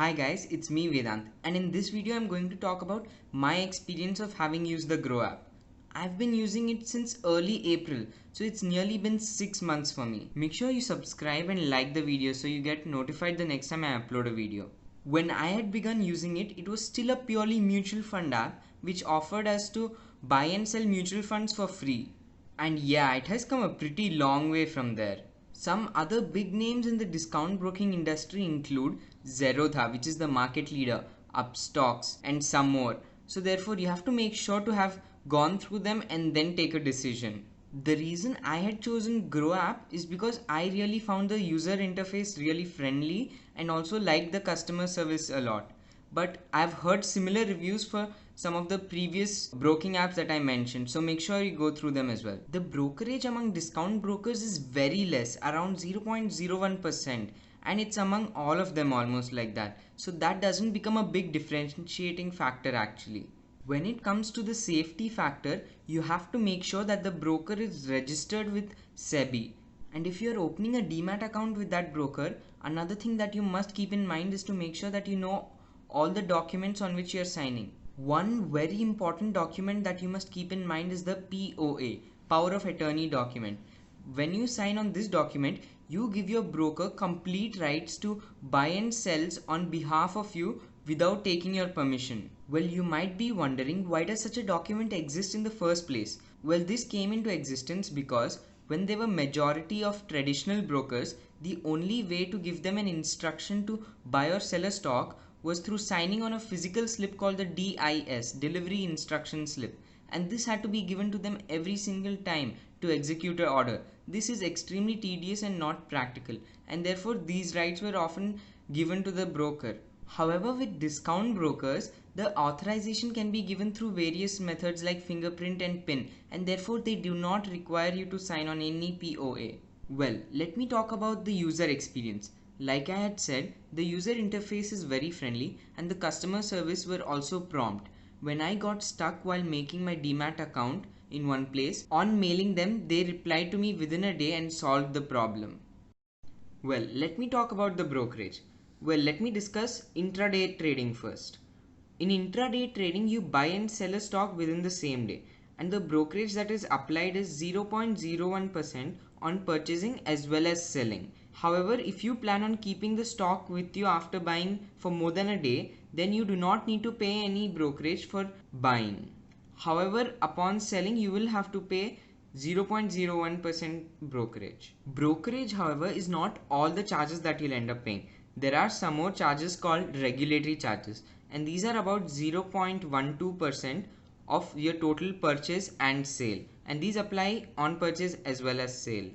Hi guys, it's me Vedant, and in this video I'm going to talk about my experience of having used the Groww app. I've been using it since early April, so it's nearly been 6 months for me. Make sure you subscribe and like the video so you get notified the next time I upload a video. When I had begun using it, it was still a purely mutual fund app which offered us to buy and sell mutual funds for free. And yeah, it has come a pretty long way from there. Some other big names in the discount broking industry include Zerodha, which is the market leader, Upstocks, and some more. So therefore you have to make sure to have gone through them and then take a decision. The reason I had chosen Groww app is because I really found the user interface really friendly and also liked the customer service a lot. But I've heard similar reviews for some of the previous broking apps that I mentioned, so make sure you go through them as well. The brokerage among discount brokers is very less, around 0.01%, and it's among all of them almost like that. So that doesn't become a big differentiating factor actually. When it comes to the safety factor, you have to make sure that the broker is registered with SEBI. And if you're opening a demat account with that broker, another thing that you must keep in mind is to make sure that you know all the documents on which you're signing. One very important document that you must keep in mind is the POA, Power of Attorney document. When you sign on this document, you give your broker complete rights to buy and sells on behalf of you without taking your permission. Well, you might be wondering, why does such a document exist in the first place? Well, this came into existence because when there were majority of traditional brokers, the only way to give them an instruction to buy or sell a stock was through signing on a physical slip called the DIS, Delivery Instruction Slip, and this had to be given to them every single time to execute an order. This is extremely tedious and not practical, and therefore these rights were often given to the broker. However, with discount brokers, the authorization can be given through various methods like fingerprint and PIN, and therefore they do not require you to sign on any POA. Well, let me talk about the user experience. Like I had said, the user interface is very friendly and the customer service were also prompt. When I got stuck while making my demat account in one place, on mailing them, they replied to me within a day and solved the problem. Well, let me talk about the brokerage. Well, let me discuss intraday trading first. In intraday trading, you buy and sell a stock within the same day, and the brokerage that is applied is 0.01% on purchasing as well as selling. However, if you plan on keeping the stock with you after buying for more than a day, then you do not need to pay any brokerage for buying. However, upon selling, you will have to pay 0.01% brokerage. Brokerage, however, is not all the charges that you'll end up paying. There are some more charges called regulatory charges, and these are about 0.12% of your total purchase and sale, and these apply on purchase as well as sale.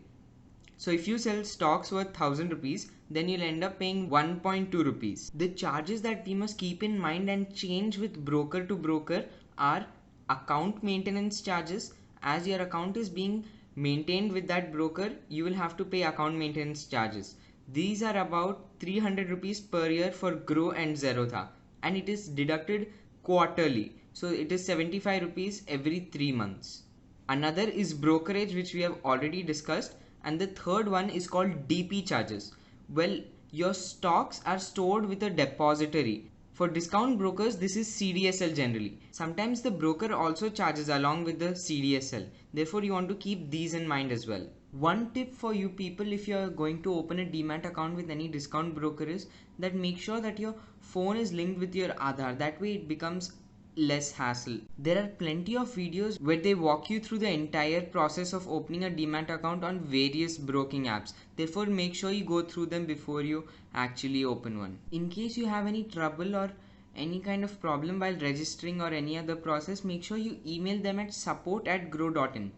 So if you sell stocks worth 1000 rupees, then you'll end up paying 1.2 rupees. The charges that we must keep in mind and change with broker to broker are account maintenance charges. As your account is being maintained with that broker, you will have to pay account maintenance charges. These are about 300 rupees per year for Groww and Zerodha, and it is deducted quarterly. So it is 75 rupees every 3 months. Another is brokerage, which we have already discussed, and the third one is called DP charges. Well, your stocks are stored with a depository. For discount brokers, this is CDSL generally. Sometimes the broker also charges along with the CDSL. Therefore, you want to keep these in mind as well. One tip for you people, if you are going to open a demat account with any discount broker, is that make sure that your phone is linked with your Aadhaar. That way it becomes less hassle. There are plenty of videos where they walk you through the entire process of opening a demat account on various broking apps. Therefore, make sure you go through them before you actually open one. In case you have any trouble or any kind of problem while registering or any other process, make sure you email them at support@groww.in.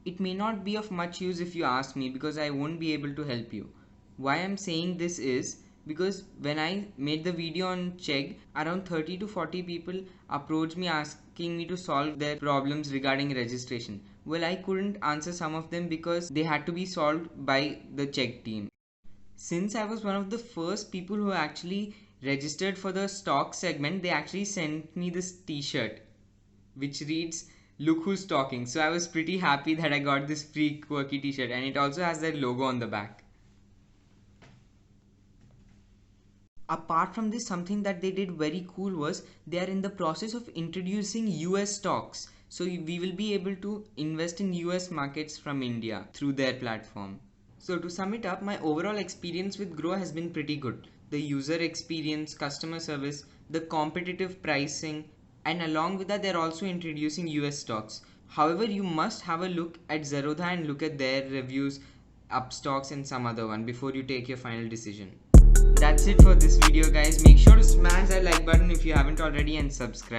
It may not be of much use if you ask me, because I won't be able to help you. Why I'm saying this is because when I made the video on Chegg, around 30 to 40 people approached me asking me to solve their problems regarding registration. Well, I couldn't answer some of them because they had to be solved by the Chegg team. Since I was one of the first people who actually registered for the stock segment, they actually sent me this t-shirt which reads "Look who's talking." So I was pretty happy that I got this free quirky t-shirt, and it also has their logo on the back. Apart from this, something that they did very cool was they are in the process of introducing US stocks. So we will be able to invest in US markets from India through their platform. So to sum it up, my overall experience with Groww has been pretty good. The user experience, customer service, the competitive pricing, and along with that they're also introducing US stocks. However, you must have a look at Zerodha and look at their reviews, Upstocks and some other one before you take your final decision. That's it for this video guys. Make sure to smash that like button if you haven't already and subscribe.